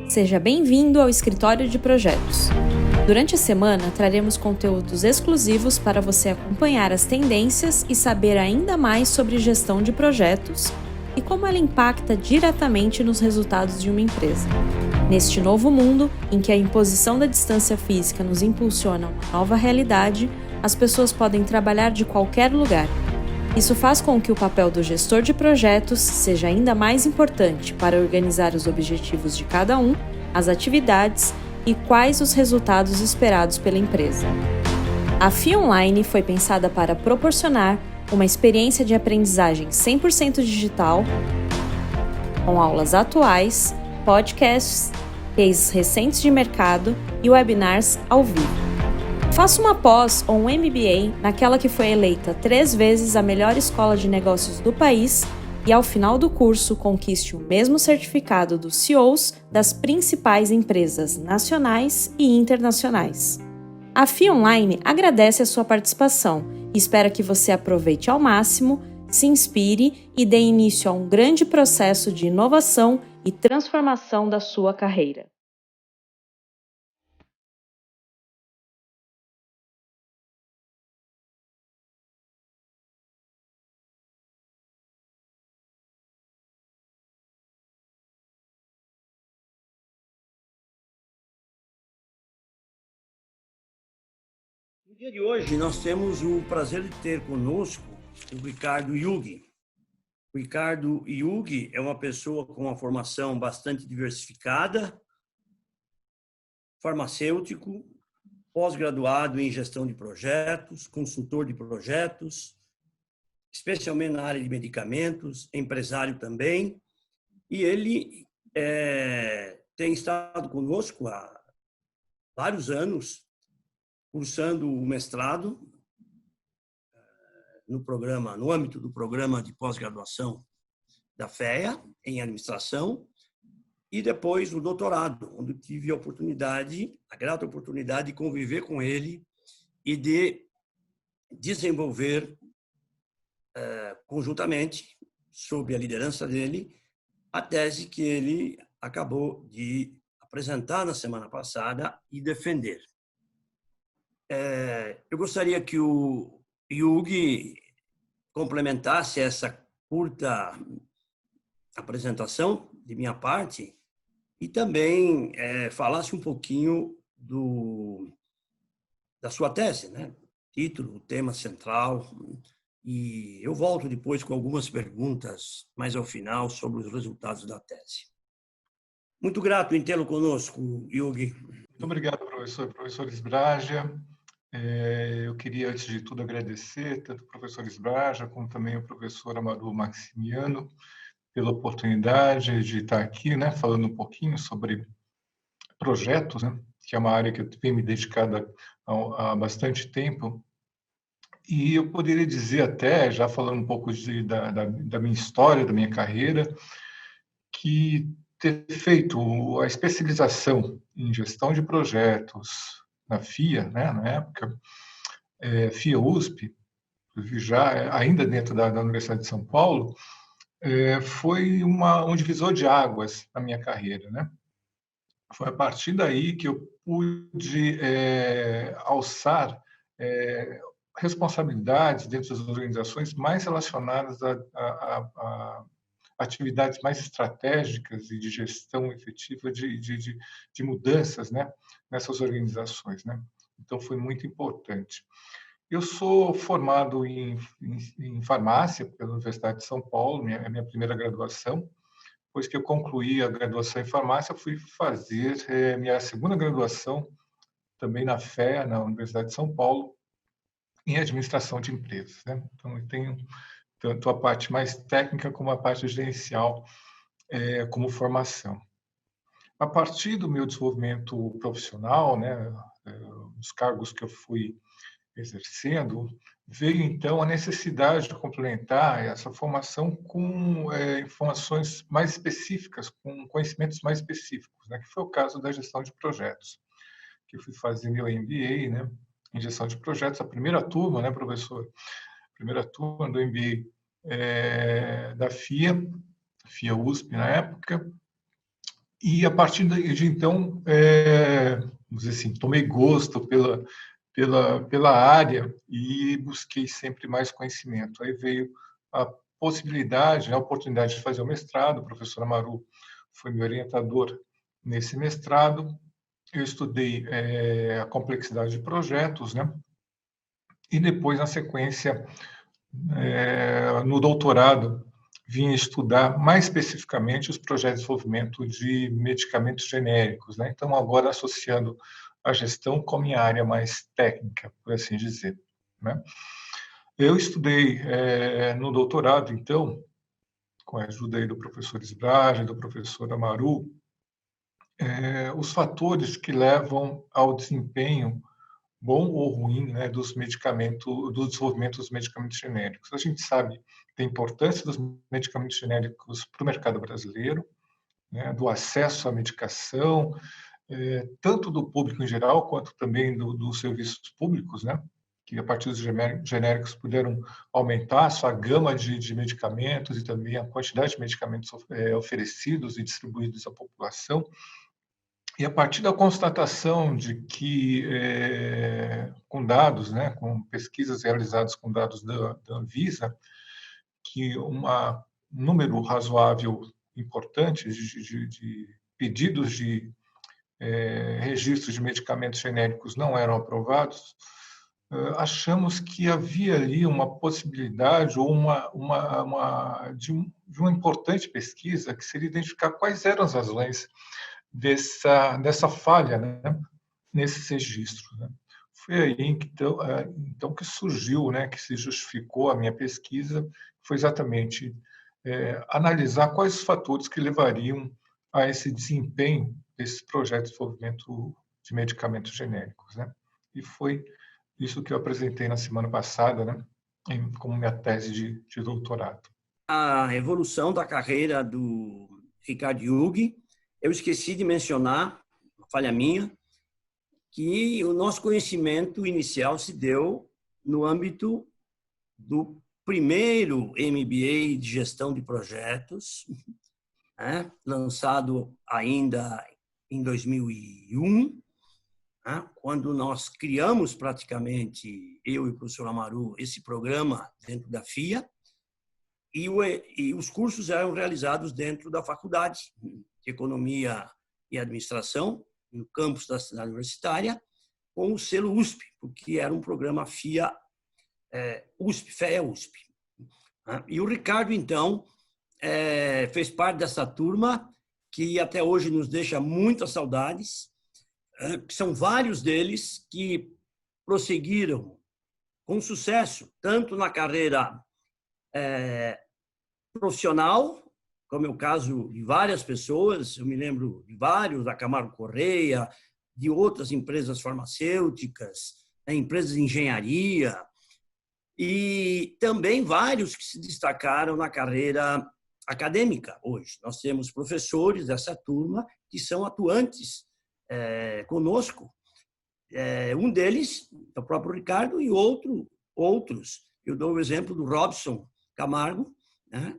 Seja bem-vindo ao Escritório de Projetos. Durante a semana, traremos conteúdos exclusivos para você acompanhar as tendências e saber ainda mais sobre gestão de projetos e como ela impacta diretamente nos resultados de uma empresa. Neste novo mundo, em que a imposição da distância física nos impulsiona a uma nova realidade, as pessoas podem trabalhar de qualquer lugar. Isso faz com que o papel do gestor de projetos seja ainda mais importante para organizar os objetivos de cada um, as atividades e quais os resultados esperados pela empresa. A FIA Online foi pensada para proporcionar uma experiência de aprendizagem 100% digital, com aulas atuais, podcasts, cases recentes de mercado e webinars ao vivo. Faça uma pós ou um MBA naquela que foi eleita 3 vezes a melhor escola de negócios do país e, ao final do curso, conquiste o mesmo certificado dos CEOs das principais empresas nacionais e internacionais. A FIA Online agradece a sua participação e espera que você aproveite ao máximo, se inspire e dê início a um grande processo de inovação e transformação da sua carreira. No dia de hoje, nós temos o prazer de ter conosco o Ricardo Yugi. O Ricardo Yugi é uma pessoa com uma formação bastante diversificada, farmacêutico, pós-graduado em gestão de projetos, consultor de projetos, especialmente na área de medicamentos, empresário também. E ele tem estado conosco há vários anos, cursando o mestrado no âmbito do programa de pós-graduação da FEA, em administração, e depois o doutorado, onde tive a grata oportunidade de conviver com ele e de desenvolver conjuntamente, sob a liderança dele, a tese que ele acabou de apresentar na semana passada e defender. Eu gostaria que o Yugi complementasse essa curta apresentação de minha parte e também falasse um pouquinho da sua tese, né? Título, tema central, e eu volto depois com algumas perguntas mais ao final sobre os resultados da tese. Muito grato em tê-lo conosco, Yugi. Muito obrigado, professor Sbragia. Eu queria, antes de tudo, agradecer tanto o professor Sbragia como também o professor Amaru Maximiano pela oportunidade de estar aqui, né, falando um pouquinho sobre projetos, né, que é uma área que eu tenho me dedicado há bastante tempo. E eu poderia dizer até, já falando um pouco da minha história, da minha carreira, que ter feito a especialização em gestão de projetos na FIA, né, na época, FIA USP, já ainda dentro da Universidade de São Paulo, foi um divisor de águas na minha carreira, né? Foi a partir daí que eu pude alçar responsabilidades dentro das organizações mais relacionadas a atividades mais estratégicas e de gestão efetiva de mudanças, né, nessas organizações, né? Então, foi muito importante. Eu sou formado em farmácia pela Universidade de São Paulo, minha primeira graduação. Depois que eu concluí a graduação em farmácia, fui fazer minha segunda graduação também na FEA, na Universidade de São Paulo, em administração de empresas, né? Então, eu tenho tanto a parte mais técnica como a parte gerencial como formação. A partir do meu desenvolvimento profissional, né, os cargos que eu fui exercendo, veio então a necessidade de complementar essa formação com informações mais específicas, com conhecimentos mais específicos, né, que foi o caso da gestão de projetos, que eu fui fazer meu MBA, né, em gestão de projetos, a primeira turma, né, professor? A primeira turma do MBA da FIA USP na época, E a partir de então, vamos dizer assim, tomei gosto pela área e busquei sempre mais conhecimento. Aí veio a possibilidade, a oportunidade de fazer o mestrado. O professor Amaru foi meu orientador nesse mestrado. Eu estudei a complexidade de projetos, né? E depois, na sequência, no doutorado, vim estudar mais especificamente os projetos de desenvolvimento de medicamentos genéricos, né? Então, agora associando a gestão com a minha área mais técnica, por assim dizer, né? Eu estudei no doutorado, então, com a ajuda aí do professor Sbrage, do professor Amaru, os fatores que levam ao desempenho bom ou ruim, né, dos medicamentos, do desenvolvimento dos medicamentos genéricos. A gente sabe da importância dos medicamentos genéricos para o mercado brasileiro, né, do acesso à medicação, tanto do público em geral quanto também dos serviços públicos, né, que a partir dos genéricos puderam aumentar a sua gama de medicamentos e também a quantidade de medicamentos oferecidos e distribuídos à população. E a partir da constatação de que, com dados, né, com pesquisas realizadas com dados da Anvisa, que um número razoável, importante, de pedidos de registros de medicamentos genéricos não eram aprovados, achamos que havia ali uma possibilidade ou de uma importante pesquisa que seria identificar quais eram as razões dessa falha, né, nesses registros, né. Foi aí então que surgiu, né, que se justificou a minha pesquisa, foi exatamente analisar quais os fatores que levariam a esse desempenho desse projeto de desenvolvimento de medicamentos genéricos, né. E foi isso que eu apresentei na semana passada, né, como minha tese de doutorado. A evolução da carreira do Ricardo Jung, eu esqueci de mencionar, falha minha, que o nosso conhecimento inicial se deu no âmbito do primeiro MBA de gestão de projetos, né, lançado ainda em 2001, né, quando nós criamos praticamente, eu e o professor Amaru, esse programa dentro da FIA, e os cursos eram realizados dentro da faculdade de Economia e Administração, no campus da cidade universitária, com o selo USP, porque era um programa FIA USP, FEA USP. E o Ricardo, então, fez parte dessa turma, que até hoje nos deixa muitas saudades, que são vários deles que prosseguiram com sucesso, tanto na carreira profissional, como é o caso de várias pessoas, eu me lembro de vários, da Camargo Correia, de outras empresas farmacêuticas, empresas de engenharia, e também vários que se destacaram na carreira acadêmica hoje. Nós temos professores dessa turma que são atuantes conosco. Um deles é o próprio Ricardo e outros. Eu dou o exemplo do Robson Camargo, né,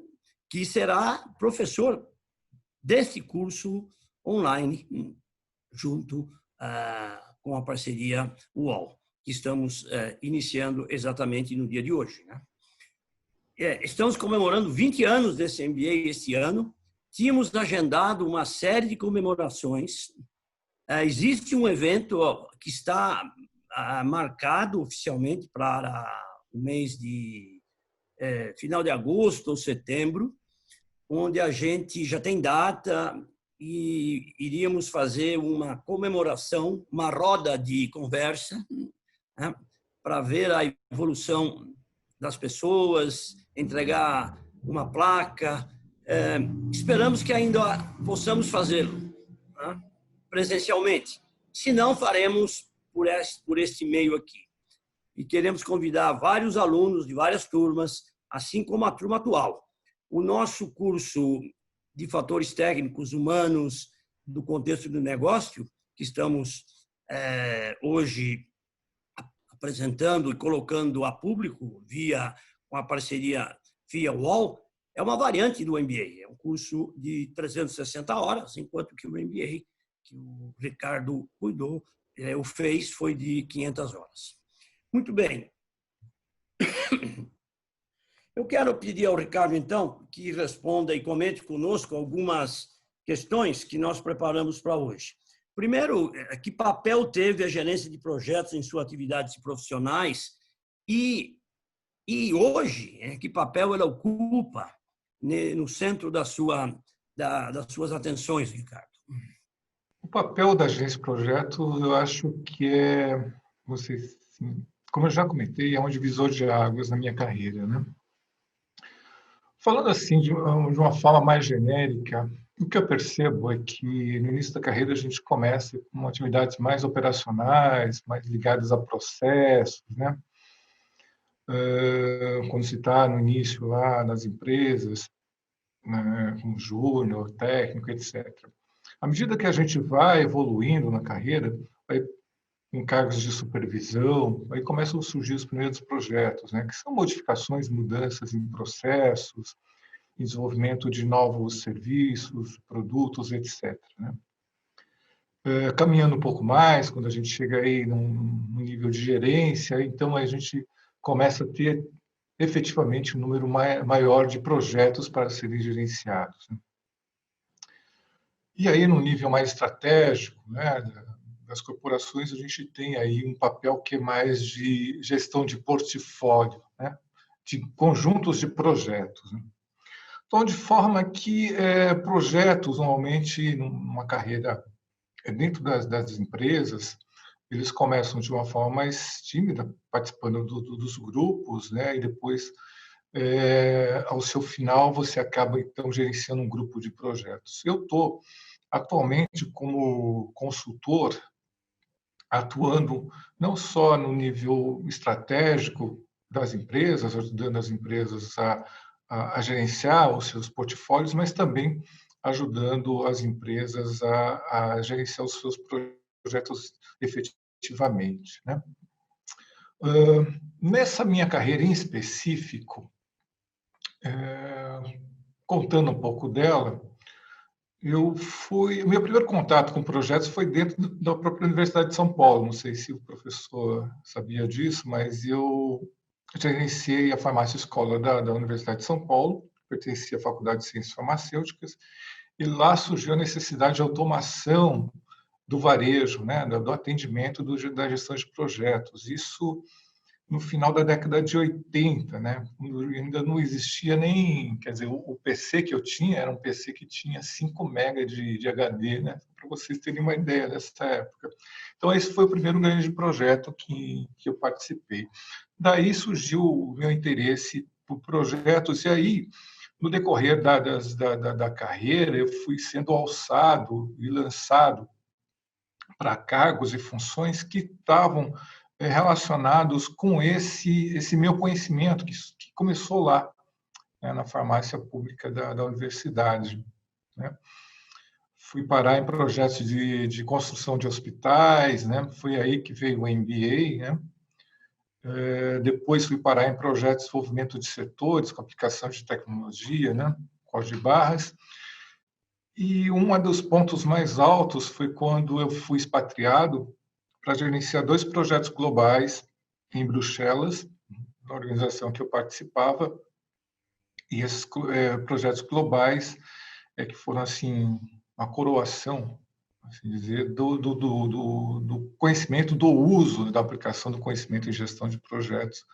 que será professor desse curso online, junto com a parceria UOL, que estamos iniciando exatamente no dia de hoje, né? Estamos comemorando 20 anos desse MBA este ano. Tínhamos agendado uma série de comemorações. Existe um evento que está marcado oficialmente para o mês de final de agosto ou setembro, onde a gente já tem data e iríamos fazer uma comemoração, uma roda de conversa, né, para ver a evolução das pessoas, entregar uma placa. Esperamos que ainda possamos fazê-lo, né, presencialmente. Se não, faremos por este meio aqui. E queremos convidar vários alunos de várias turmas, assim como a turma atual. O nosso curso de fatores técnicos humanos do contexto do negócio, que estamos hoje apresentando e colocando a público com a parceria FIA UOL, é uma variante do MBA, é um curso de 360 horas, enquanto que o MBA, que o Ricardo cuidou, o fez, foi de 500 horas. Muito bem. Eu quero pedir ao Ricardo, então, que responda e comente conosco algumas questões que nós preparamos para hoje. Primeiro, que papel teve a gerência de projetos em suas atividades profissionais e hoje, que papel ela ocupa no centro das suas atenções, Ricardo? O papel da gerência de projeto, eu acho que como eu já comentei, é um divisor de águas na minha carreira, né? Falando assim de uma forma mais genérica, o que eu percebo é que no início da carreira a gente começa com atividades mais operacionais, mais ligadas a processos, né? Quando se está no início lá nas empresas, né, como júnior, técnico, etc. À medida que a gente vai evoluindo na carreira, em cargos de supervisão, aí começam a surgir os primeiros projetos, né, que são modificações, mudanças em processos, em desenvolvimento de novos serviços, produtos, etc. Né? Caminhando um pouco mais, quando a gente chega aí num nível de gerência, então a gente começa a ter efetivamente um número maior de projetos para serem gerenciados. Né? E aí, no nível mais estratégico, né, das corporações, a gente tem aí um papel que é mais de gestão de portfólio, né, de conjuntos de projetos. Né? Então, de forma que projetos, normalmente, numa carreira dentro das empresas, eles começam de uma forma mais tímida, participando dos grupos, né, e depois, ao seu final, você acaba, então, gerenciando um grupo de projetos. Eu estou, atualmente, como consultor, atuando não só no nível estratégico das empresas, ajudando as empresas a gerenciar os seus portfólios, mas também ajudando as empresas a gerenciar os seus projetos efetivamente. Né? Nessa minha carreira em específico, contando um pouco dela, o meu primeiro contato com projetos foi dentro da própria Universidade de São Paulo. Não sei se o professor sabia disso, mas eu gerenciei a farmácia escola da Universidade de São Paulo, pertencia à Faculdade de Ciências Farmacêuticas, e lá surgiu a necessidade de automação do varejo, né, do atendimento, da gestão de projetos. Isso no final da década de 80, né? Ainda não existia nem, quer dizer, o PC que eu tinha era um PC que tinha 5 MB de HD, né? Para vocês terem uma ideia dessa época. Então, esse foi o primeiro grande projeto que eu participei. Daí surgiu o meu interesse por projetos, e aí, no decorrer da carreira, eu fui sendo alçado e lançado para cargos e funções que estavam relacionados com esse meu conhecimento, que começou lá, né, na farmácia pública da universidade. Né? Fui parar em projetos de construção de hospitais, né? Foi aí que veio o MBA. Né? Depois fui parar em projetos de desenvolvimento de setores, com aplicação de tecnologia, né? Código de barras. E um dos pontos mais altos foi quando eu fui expatriado para gerenciar 2 projetos globais em Bruxelas, na organização que eu participava, e esses projetos globais que foram assim uma coroação, assim dizer, do conhecimento, do uso, da aplicação do conhecimento em gestão de projetos,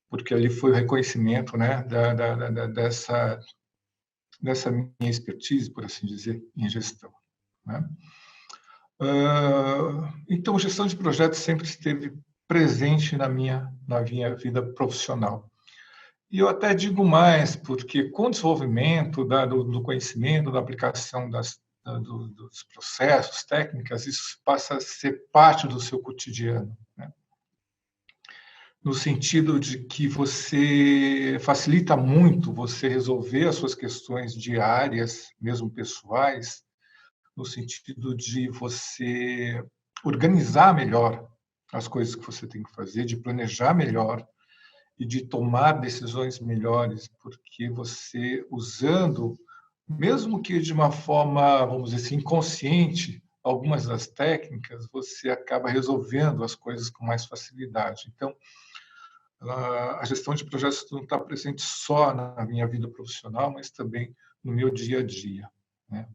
porque ali foi o reconhecimento, né, dessa minha expertise, por assim dizer, em gestão. Né? Então, gestão de projetos sempre esteve presente na minha vida profissional. E eu até digo mais, porque com o desenvolvimento do conhecimento, da aplicação dos processos, técnicas, isso passa a ser parte do seu cotidiano. Né? No sentido de que você facilita muito você resolver as suas questões diárias, mesmo pessoais, no sentido de você organizar melhor as coisas que você tem que fazer, de planejar melhor e de tomar decisões melhores, porque você, usando, mesmo que de uma forma, vamos dizer assim, inconsciente, algumas das técnicas, você acaba resolvendo as coisas com mais facilidade. Então, a gestão de projetos não está presente só na minha vida profissional, mas também no meu dia a dia, né?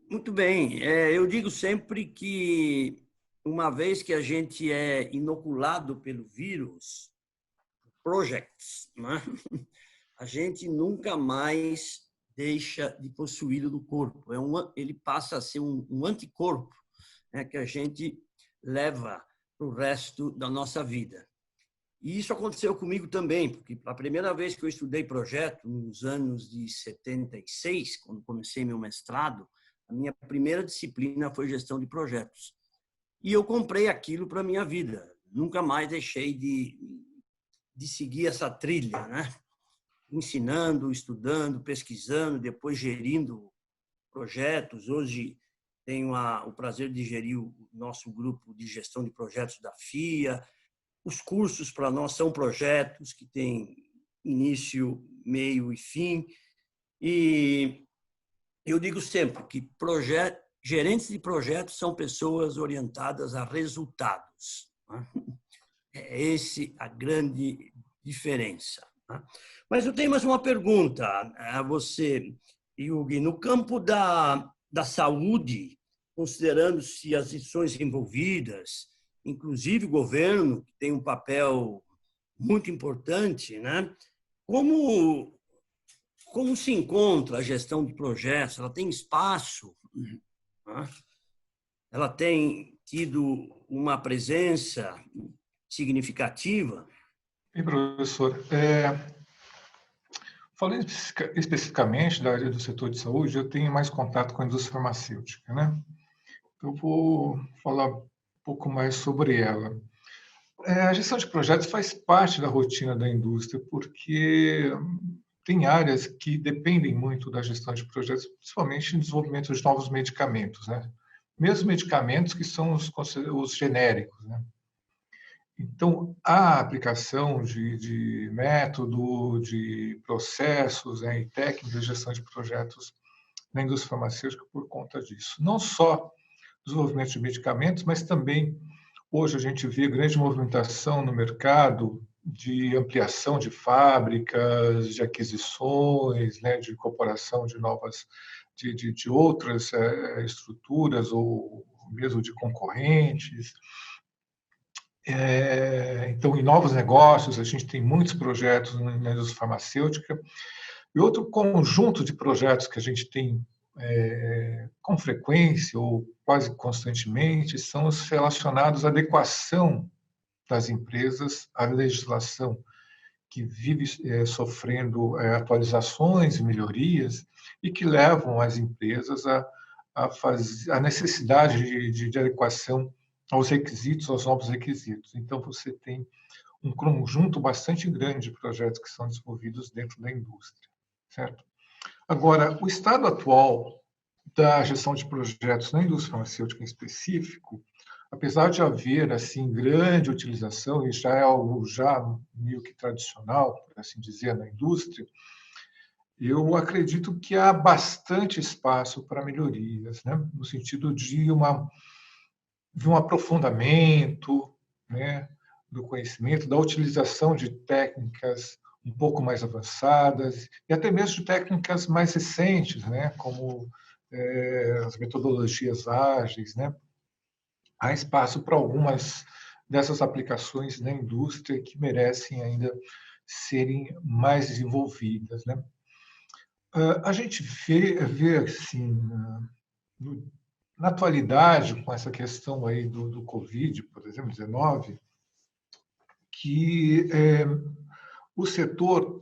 Muito bem. Eu digo sempre que, uma vez que a gente é inoculado pelo vírus, projects, né? A gente nunca mais deixa de possuí-lo do corpo. Ele passa a ser um anticorpo, né, que a gente leva para o resto da nossa vida. E isso aconteceu comigo também, porque a primeira vez que eu estudei projeto, nos anos de 76, quando comecei meu mestrado, a minha primeira disciplina foi gestão de projetos. E eu comprei aquilo para a minha vida. Nunca mais deixei de seguir essa trilha, né? Ensinando, estudando, pesquisando, depois gerindo projetos. Hoje tenho o prazer de gerir o nosso grupo de gestão de projetos da FIA. Os cursos, para nós, são projetos que têm início, meio e fim. E eu digo sempre que gerentes de projetos são pessoas orientadas a resultados, né? É esse a grande diferença, né? Mas eu tenho mais uma pergunta a você, Hugues. No campo da saúde, considerando-se as instituições envolvidas, inclusive o governo, que tem um papel muito importante, né? Como se encontra a gestão de projetos? Ela tem espaço, né? Ela tem tido uma presença significativa? E, professor, falando especificamente da área do setor de saúde, eu tenho mais contato com a indústria farmacêutica, né? Eu vou falar um pouco mais sobre ela. A gestão de projetos faz parte da rotina da indústria, porque tem áreas que dependem muito da gestão de projetos, principalmente no desenvolvimento de novos medicamentos, né? Mesmo medicamentos que são os genéricos, né? Então, a aplicação de método, de processos, né, e técnicas de gestão de projetos na indústria farmacêutica por conta disso. Não só desenvolvimento de medicamentos, mas também, hoje, a gente vê grande movimentação no mercado de ampliação de fábricas, de aquisições, né, de incorporação de novas, de outras estruturas ou mesmo de concorrentes. Então, em novos negócios, a gente tem muitos projetos na indústria farmacêutica. E outro conjunto de projetos que a gente tem com frequência ou quase constantemente são os relacionados à adequação das empresas à legislação, que vive sofrendo atualizações e melhorias e que levam as empresas a necessidade de adequação aos requisitos, aos novos requisitos. Então, você tem um conjunto bastante grande de projetos que são desenvolvidos dentro da indústria, certo? Agora, o estado atual da gestão de projetos na indústria farmacêutica em específico, apesar de haver assim grande utilização, e já é algo já meio que tradicional, por assim dizer, na indústria, eu acredito que há bastante espaço para melhorias, né? No sentido de um aprofundamento, né, do conhecimento, da utilização de técnicas um pouco mais avançadas e até mesmo de técnicas mais recentes, né, como as metodologias ágeis, né? Há espaço para algumas dessas aplicações na indústria que merecem ainda serem mais desenvolvidas, né? A gente vê assim, na atualidade, com essa questão aí do Covid, por exemplo, 19, que o setor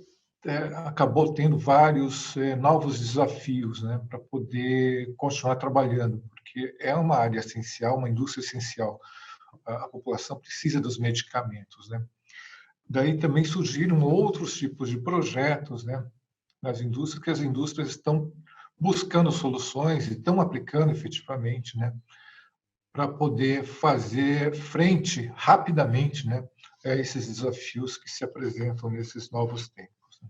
acabou tendo vários novos desafios, né, para poder continuar trabalhando, porque é uma área essencial, uma indústria essencial. A população precisa dos medicamentos, né? Daí também surgiram outros tipos de projetos, né, nas indústrias, que as indústrias estão buscando soluções e estão aplicando efetivamente, né, para poder fazer frente rapidamente, né, a esses desafios que se apresentam nesses novos tempos.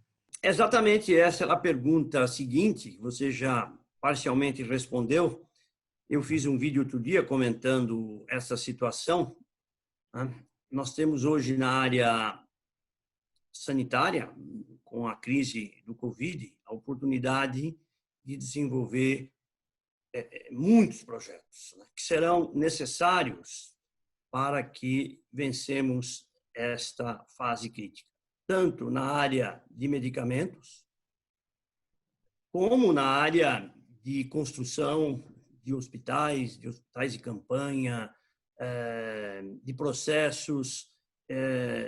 Exatamente essa é a pergunta seguinte, você já parcialmente respondeu. Eu fiz um vídeo outro dia comentando essa situação, né? Nós temos hoje na área sanitária, com a crise do Covid, a oportunidade de desenvolver muitos projetos, né, que serão necessários para que vencemos esta fase crítica, tanto na área de medicamentos, como na área de construção de hospitais de campanha, de processos,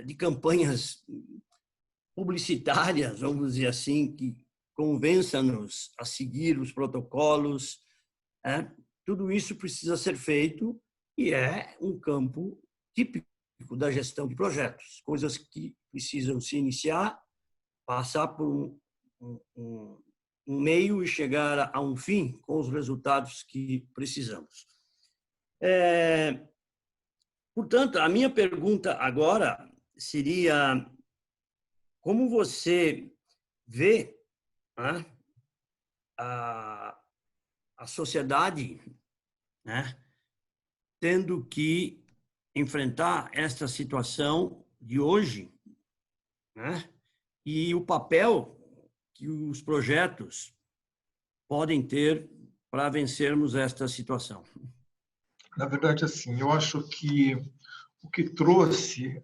de campanhas publicitárias, vamos dizer assim, que convença-nos a seguir os protocolos. Tudo isso precisa ser feito e é um campo típico da gestão de projetos, coisas que precisam se iniciar, passar por um meio e chegar a um fim com os resultados que precisamos. Portanto, a minha pergunta agora seria: como você vê, né, a sociedade, né, tendo que enfrentar esta situação de hoje, né, e o papel que os projetos podem ter para vencermos esta situação? Na verdade, assim, eu acho que o que trouxe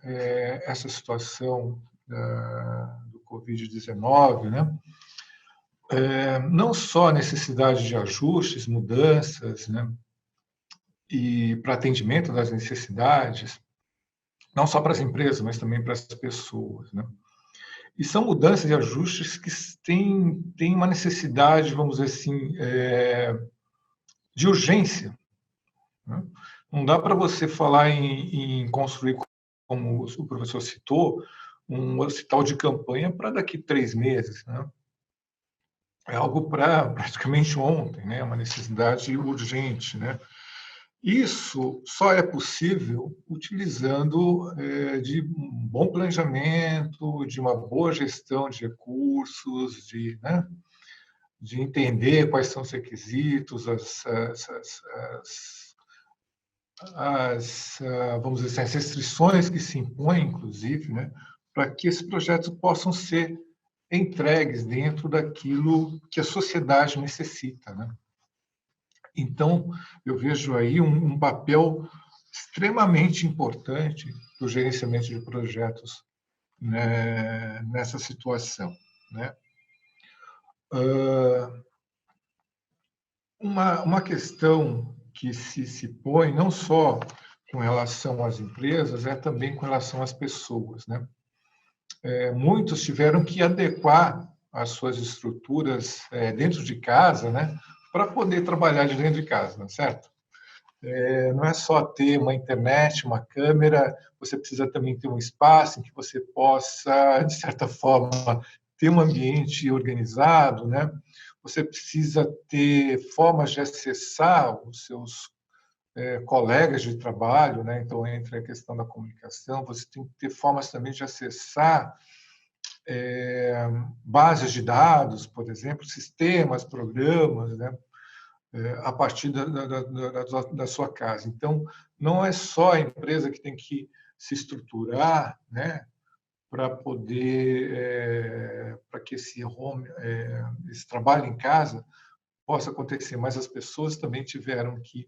essa situação do Covid-19, né, não só a necessidade de ajustes, mudanças, né, e para atendimento das necessidades, não só para as empresas, mas também para as pessoas, né? E são mudanças e ajustes que têm uma necessidade, vamos dizer assim, de urgência, né? Não dá para você falar em construir, como o professor citou, um hospital de campanha para daqui 3 meses, né? É algo para praticamente ontem, né? Uma necessidade urgente, né? Isso só é possível utilizando de um bom planejamento, de uma boa gestão de recursos, né, de entender quais são os requisitos, vamos dizer assim, as restrições que se impõem, inclusive, né, para que esses projetos possam ser entregues dentro daquilo que a sociedade necessita, né? Então, eu vejo aí um papel extremamente importante do gerenciamento de projetos, né, nessa situação, né? Uma questão que se põe não só com relação às empresas, é também com relação às pessoas, né? Muitos tiveram que adequar as suas estruturas dentro de casa, né, para poder trabalhar de dentro de casa, não é certo? Não é só ter uma internet, uma câmera, você precisa também ter um espaço em que você possa, de certa forma, ter um ambiente organizado, né? Você precisa ter formas de acessar os seus colegas de trabalho, né? Então entra a questão da comunicação. Você tem que ter formas também de acessar bases de dados, por exemplo, sistemas, programas, né? A partir da sua casa. Então, não é só a empresa que tem que se estruturar, né, para poder, para que esse trabalho em casa possa acontecer, mas as pessoas também tiveram que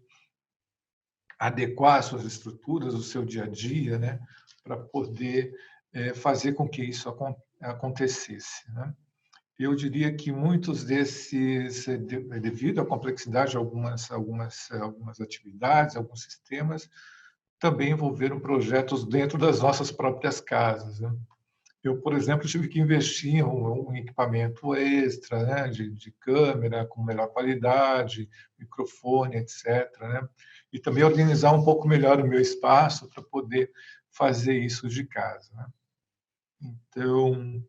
adequar as suas estruturas, o seu dia a dia, né, para poder fazer com que isso acontecesse, né? Eu diria que muitos desses, devido à complexidade de algumas atividades, alguns sistemas, também envolveram projetos dentro das nossas próprias casas, né? Eu, por exemplo, tive que investir em um equipamento extra, né, de câmera com melhor qualidade, microfone, etc., né? E também organizar um pouco melhor o meu espaço para poder fazer isso de casa, né? Então,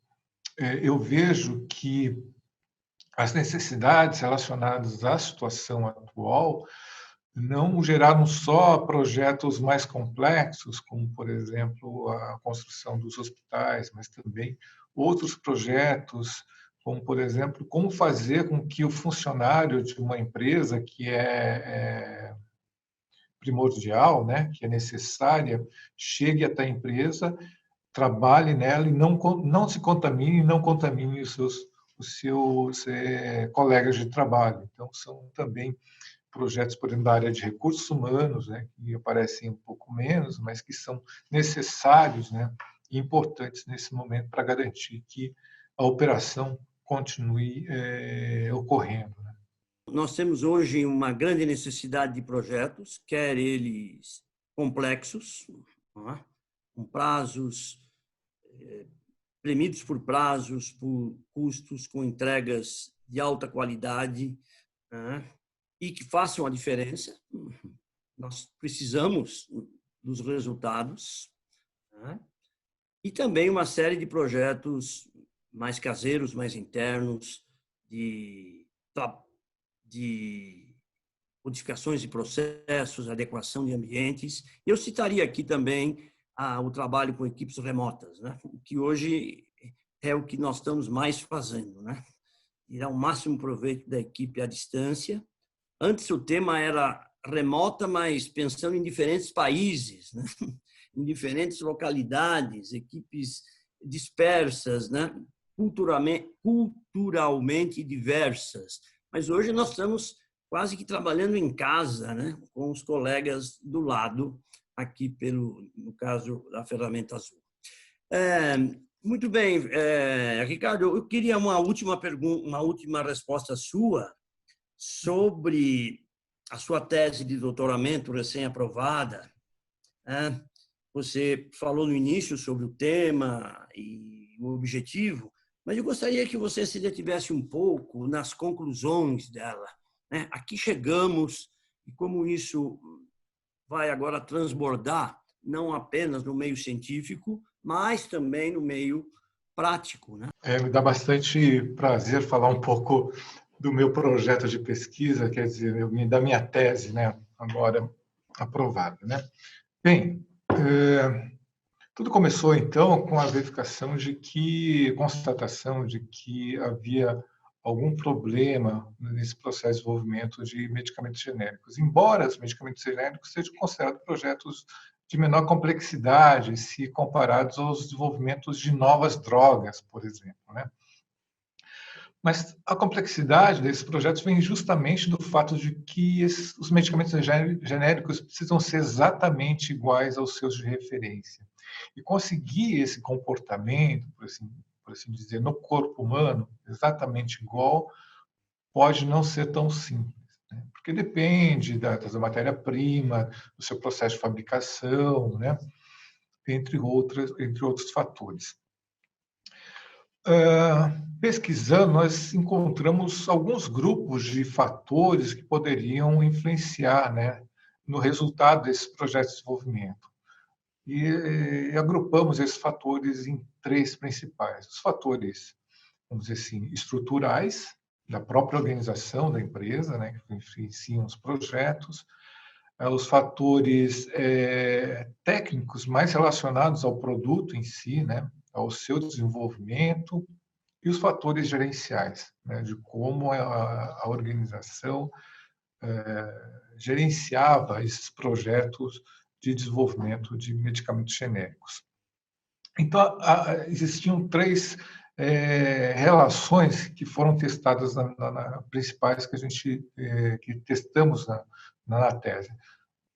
eu vejo que as necessidades relacionadas à situação atual não geraram só projetos mais complexos, como, por exemplo, a construção dos hospitais, mas também outros projetos, como, por exemplo, como fazer com que o funcionário de uma empresa que é primordial, né, que é necessária, chegue até a empresa, trabalhe nela e não se contamine, não contamine os seus colegas de trabalho. Então, são também projetos, por exemplo, da área de recursos humanos, né, que aparecem um pouco menos, mas que são necessários, né, e importantes nesse momento para garantir que a operação continue ocorrendo. Né? Nós temos hoje uma grande necessidade de projetos, quer eles complexos, não é? Com prazos, premidos por prazos, por custos, com entregas de alta qualidade, né? E que façam a diferença. Nós precisamos dos resultados, né? E também uma série de projetos mais caseiros, mais internos, de modificações de processos, adequação de ambientes. Eu citaria aqui também o trabalho com equipes remotas, né? Que hoje é o que nós estamos mais fazendo, né? Tirar o máximo proveito da equipe à distância. Antes o tema era remota, mas pensando em diferentes países, né? Em diferentes localidades, equipes dispersas, né? Culturalmente diversas. Mas hoje nós estamos quase que trabalhando em casa, né? Com os colegas do lado, aqui no caso da ferramenta Azul. Muito bem, Ricardo, eu queria uma última pergunta, uma última resposta sua sobre a sua tese de doutoramento recém-aprovada. Você falou no início sobre o tema e o objetivo, mas eu gostaria que você se detivesse um pouco nas conclusões dela. Aqui chegamos e como isso vai agora transbordar, não apenas no meio científico, mas também no meio prático. Né? Me dá bastante prazer falar um pouco do meu projeto de pesquisa, quer dizer, da minha tese, né, agora aprovada. Né? Bem, tudo começou, então, com a verificação constatação de que havia algum problema nesse processo de desenvolvimento de medicamentos genéricos. Embora os medicamentos genéricos sejam considerados projetos de menor complexidade se comparados aos desenvolvimentos de novas drogas, por exemplo, né? Mas a complexidade desses projetos vem justamente do fato de que os medicamentos genéricos precisam ser exatamente iguais aos seus de referência. E conseguir esse comportamento, por assim dizer, no corpo humano, exatamente igual, pode não ser tão simples, né? Porque depende da matéria-prima, do seu processo de fabricação, né? entre outros fatores. Pesquisando, nós encontramos alguns grupos de fatores que poderiam influenciar, né, no resultado desse projeto de desenvolvimento. E agrupamos esses fatores em 3 principais. Os fatores, vamos dizer assim, estruturais, da própria organização da empresa, né, que influenciam os projetos, os fatores técnicos mais relacionados ao produto em si, né, ao seu desenvolvimento, e os fatores gerenciais, né, de como a organização gerenciava esses projetos de desenvolvimento de medicamentos genéricos. Então, existiam 3 relações que foram testadas principais que testamos na tese.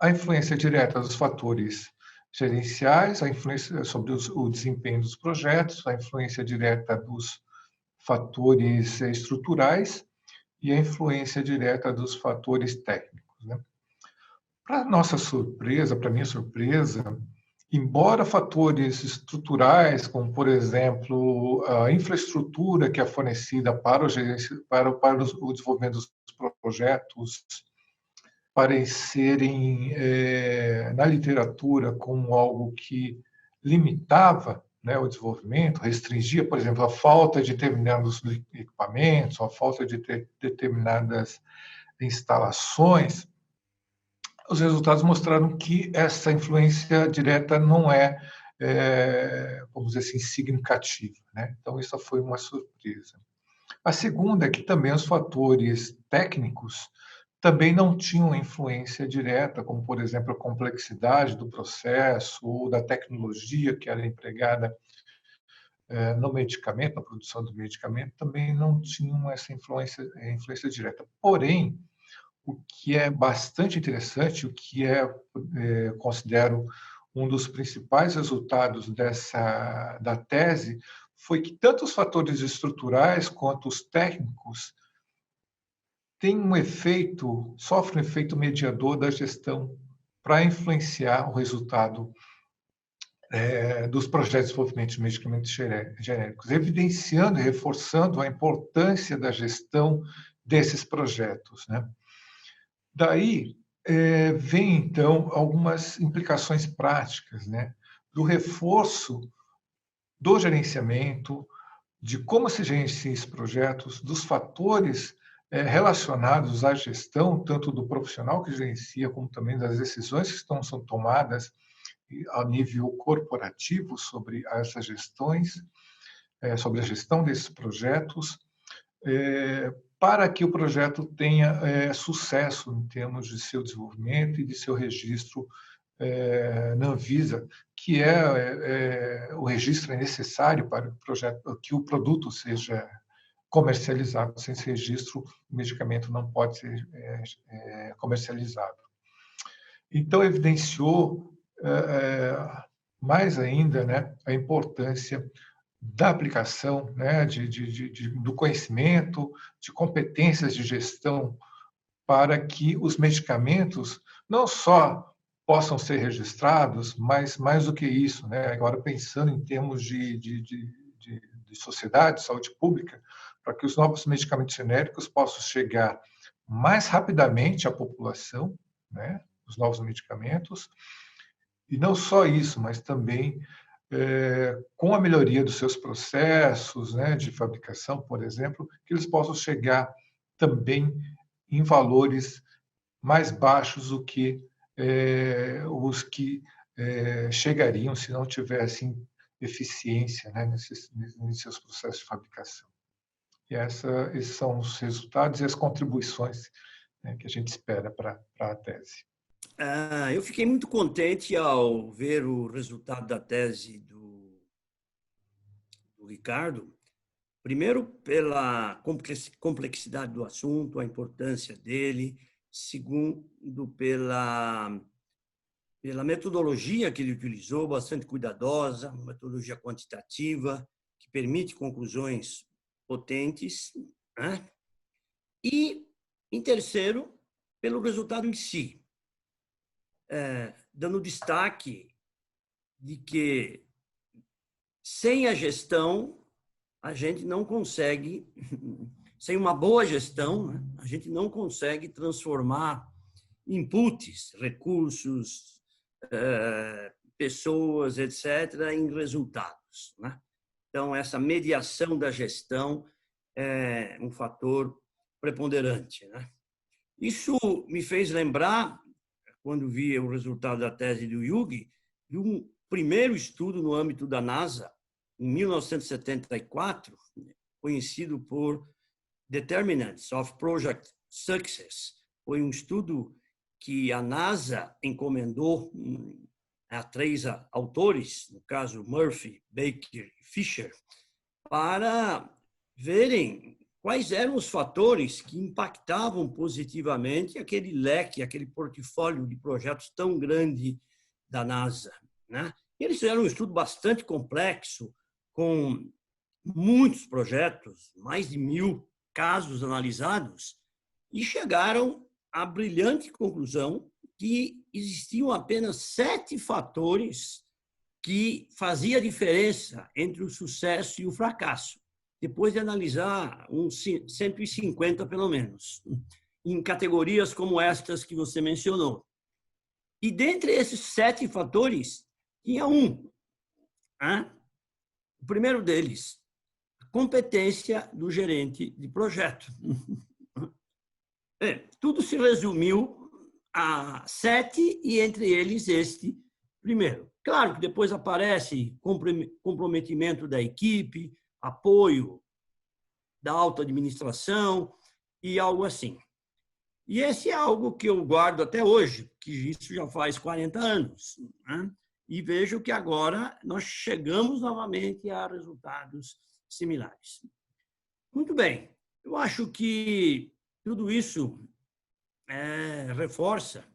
A influência direta dos fatores gerenciais, a influência sobre o desempenho dos projetos, a influência direta dos fatores estruturais e a influência direta dos fatores técnicos. Né? Para nossa surpresa, para minha surpresa, embora fatores estruturais, como, por exemplo, a infraestrutura que é fornecida para o desenvolvimento dos projetos, parecerem na literatura como algo que limitava, né, o desenvolvimento, restringia, por exemplo, a falta de determinados equipamentos, a falta de determinadas instalações, os resultados mostraram que essa influência direta não vamos dizer assim, significativa, né? Então, isso foi uma surpresa. A segunda é que também os fatores técnicos também não tinham influência direta, como, por exemplo, a complexidade do processo ou da tecnologia que era empregada no medicamento, na produção do medicamento, também não tinham essa influência direta. Porém, o que é bastante interessante, o que considero um dos principais resultados da tese, foi que tanto os fatores estruturais quanto os técnicos sofrem um efeito mediador da gestão para influenciar o resultado dos projetos de desenvolvimento de medicamentos genéricos, evidenciando e reforçando a importância da gestão desses projetos, né? Daí vem, então, algumas implicações práticas, né, do reforço do gerenciamento, de como se gerencia esses projetos, dos fatores relacionados à gestão, tanto do profissional que gerencia, como também das decisões que são tomadas a nível corporativo sobre essas gestões, sobre a gestão desses projetos, para que o projeto tenha sucesso em termos de seu desenvolvimento e de seu registro na Anvisa, que o registro é necessário para que o produto seja comercializado. Sem esse registro, o medicamento não pode ser comercializado. Então, evidenciou mais ainda, né, a importância da aplicação, né, do conhecimento, de competências de gestão, para que os medicamentos não só possam ser registrados, mas mais do que isso, né, agora pensando em termos de sociedade, de saúde pública, para que os novos medicamentos genéricos possam chegar mais rapidamente à população, né, os novos medicamentos, e não só isso, mas também com a melhoria dos seus processos, né, de fabricação, por exemplo, que eles possam chegar também em valores mais baixos do que os que chegariam se não tivessem eficiência, né, nesses seus processos de fabricação. E esses são os resultados e as contribuições, né, que a gente espera para a tese. Eu fiquei muito contente ao ver o resultado da tese do Ricardo. Primeiro, pela complexidade do assunto, a importância dele. Segundo, pela metodologia que ele utilizou, bastante cuidadosa, uma metodologia quantitativa, que permite conclusões potentes, né? E, em terceiro, pelo resultado em si, dando destaque de que, sem a gestão, a gente não consegue, sem uma boa gestão, né, a gente não consegue transformar inputs, recursos, pessoas, etc., em resultados, né? Então, essa mediação da gestão é um fator preponderante, né? Isso me fez lembrar, quando vi o resultado da tese do Yugi, de um primeiro estudo no âmbito da NASA, em 1974, conhecido por Determinants of Project Success. Foi um estudo que a NASA encomendou a 3 autores, no caso Murphy, Baker e Fisher, para verem quais eram os fatores que impactavam positivamente aquele leque, aquele portfólio de projetos tão grande da NASA, né? Eles fizeram um estudo bastante complexo, com muitos projetos, mais de 1000 casos analisados, e chegaram à brilhante conclusão que existiam apenas 7 fatores que faziam a diferença entre o sucesso e o fracasso, depois de analisar uns 150, pelo menos, em categorias como estas que você mencionou. E dentre esses 7 fatores, tinha um. O primeiro deles, a competência do gerente de projeto. Tudo se resumiu há 7 e entre eles este primeiro. Claro que depois aparece comprometimento da equipe, apoio da alta administração e algo assim. E esse é algo que eu guardo até hoje, que isso já faz 40 anos, né? E vejo que agora nós chegamos novamente a resultados similares. Muito bem, eu acho que tudo isso reforça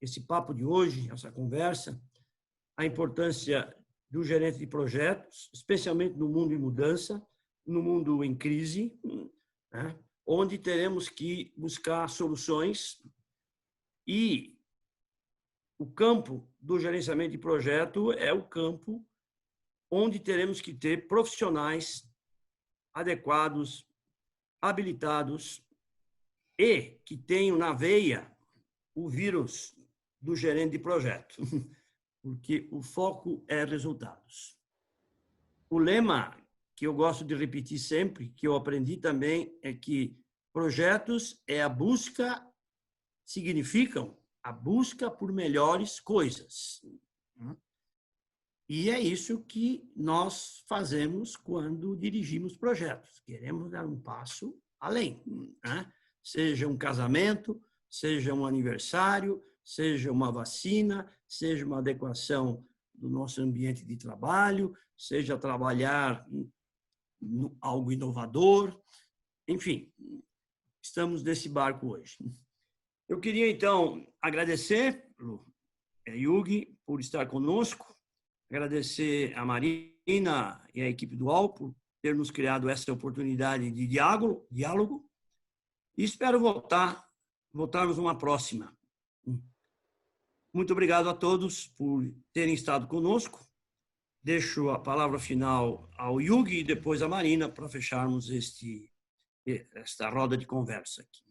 esse papo de hoje, essa conversa, a importância do gerente de projetos, especialmente no mundo em mudança, no mundo em crise, né? Onde teremos que buscar soluções e o campo do gerenciamento de projeto é o campo onde teremos que ter profissionais adequados, habilitados e que tenham na veia o vírus do gerente de projeto, porque o foco é resultados. O lema que eu gosto de repetir sempre, que eu aprendi também, é que projetos significam a busca por melhores coisas. E é isso que nós fazemos quando dirigimos projetos. Queremos dar um passo além, né? Seja um casamento, seja um aniversário, seja uma vacina, seja uma adequação do nosso ambiente de trabalho, seja trabalhar algo inovador, enfim, estamos nesse barco hoje. Eu queria, então, agradecer ao Hugues por estar conosco, agradecer a Marina e a equipe do UOL por ter nos criado essa oportunidade de diálogo, e espero voltarmos numa próxima. Muito obrigado a todos por terem estado conosco. Deixo a palavra final ao Hugues e depois à Marina para fecharmos esta roda de conversa aqui.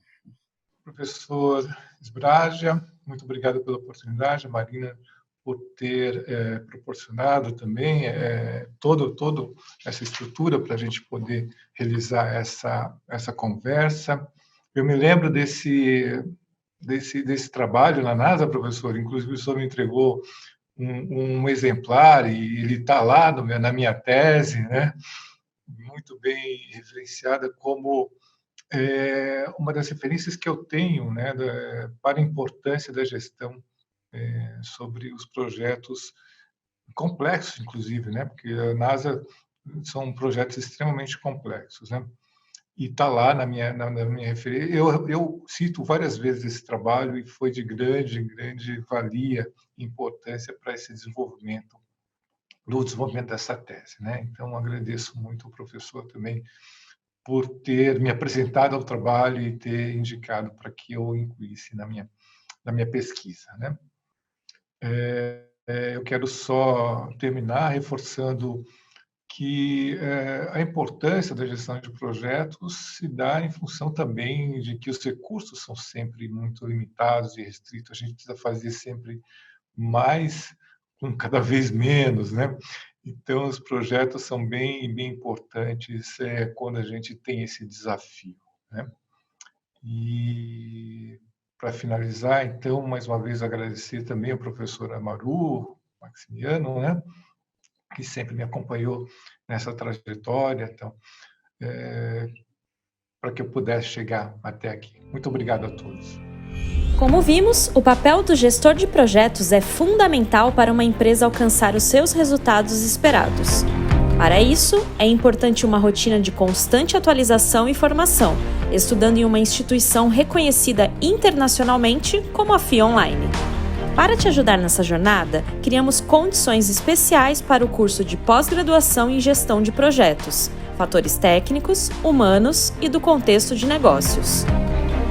Professor Sbragia, muito obrigado pela oportunidade. Marina, por ter proporcionado também toda essa estrutura para a gente poder realizar essa conversa. Eu me lembro desse trabalho na NASA, professor. Inclusive, o senhor me entregou um exemplar e ele está lá na minha tese, né? Muito bem referenciada como uma das referências que eu tenho, né, para a importância da gestão sobre os projetos complexos, inclusive, né? Porque a NASA são projetos extremamente complexos, né? E está lá na minha referência. Eu cito várias vezes esse trabalho e foi de grande valia e importância para esse desenvolvimento dessa tese, né? Então, agradeço muito ao professor também por ter me apresentado ao trabalho e ter indicado para que eu o incluísse na minha pesquisa, né? Eu quero só terminar reforçando que a importância da gestão de projetos se dá em função também de que os recursos são sempre muito limitados e restritos. A gente precisa fazer sempre mais com cada vez menos, né? Então, os projetos são bem importantes quando a gente tem esse desafio, né? E, para finalizar, então, mais uma vez agradecer também ao professor Amaru, Maximiano, né? Que sempre me acompanhou nessa trajetória, então, para que eu pudesse chegar até aqui. Muito obrigado a todos. Como vimos, o papel do gestor de projetos é fundamental para uma empresa alcançar os seus resultados esperados. Para isso, é importante uma rotina de constante atualização e formação, estudando em uma instituição reconhecida internacionalmente como a FIA Online. Para te ajudar nessa jornada, criamos condições especiais para o curso de pós-graduação em gestão de projetos, fatores técnicos, humanos e do contexto de negócios.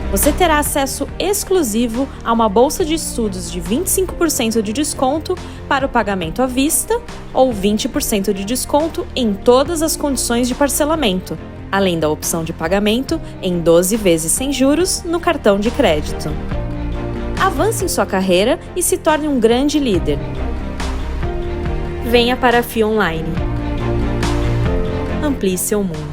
Você terá acesso exclusivo a uma bolsa de estudos de 25% de desconto para o pagamento à vista ou 20% de desconto em todas as condições de parcelamento, além da opção de pagamento em 12 vezes sem juros no cartão de crédito. Avance em sua carreira e se torne um grande líder. Venha para a FIA Online. Amplie seu mundo.